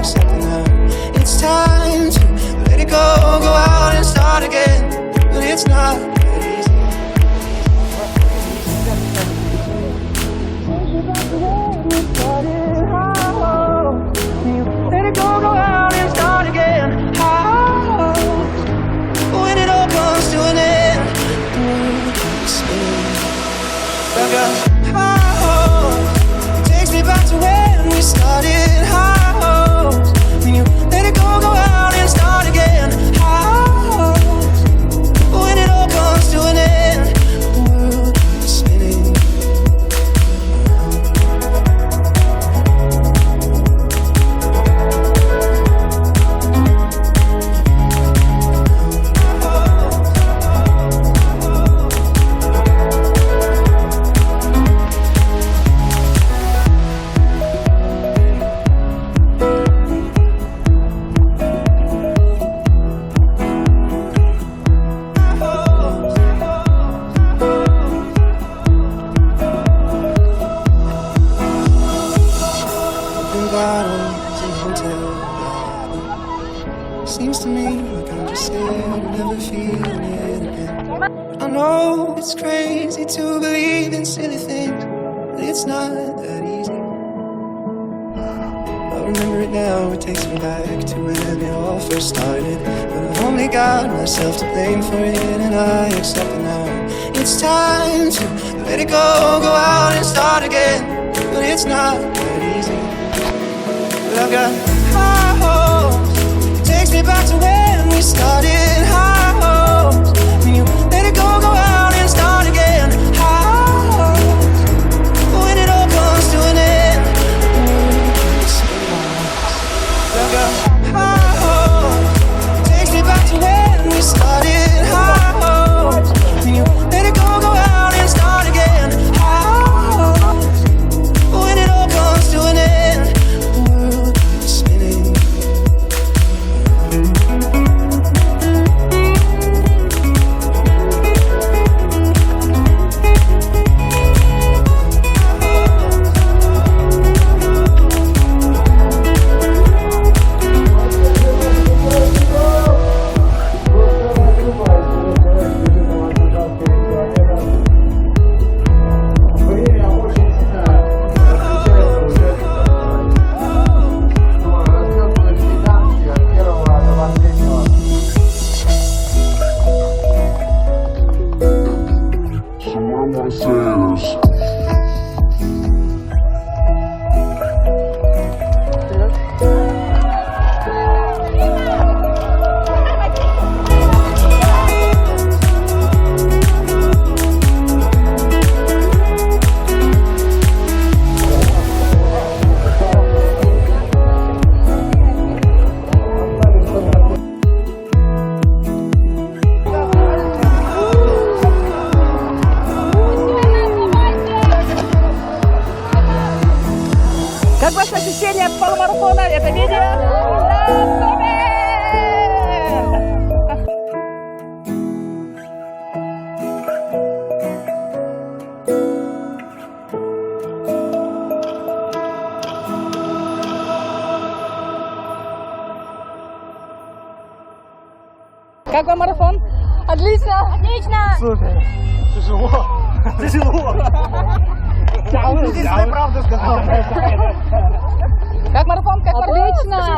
accept it now. It's time to let it go, go out and start again. But it's not that easy. Let it go, go out and start again. When it all comes to an end, the world is spinning. I got high hopes, takes me back to when we started. High hopes, when you let it go, go out and start again. High hopes, when it all comes to an end, the world is spinning. Seems to me like I'm just scared, never feeling it again. I know it's crazy to believe in silly things, but it's not that easy. I remember it now, it takes me back to when it all first started. But I've only got myself to blame for it, and I accept it now. It's time to let it go, go out and start again. But it's not that easy. But I've got high hopes, takes me back to when we started. High hopes, when you let it go, go out and start again. High hopes, when it all comes to an end, the world is spinning. I got high hopes, takes me back to when we started. High hopes, when you let it go, go out and start again. High hopes, when it all comes to an end, the world is spinning. Как ваше ощущение от полумарафона? Это видео? Как вам марафон? Отлично! Отлично! Слушай, тяжело. Тяжело. Единственная правда сказал. Как марафон? Как марафон? Отлично!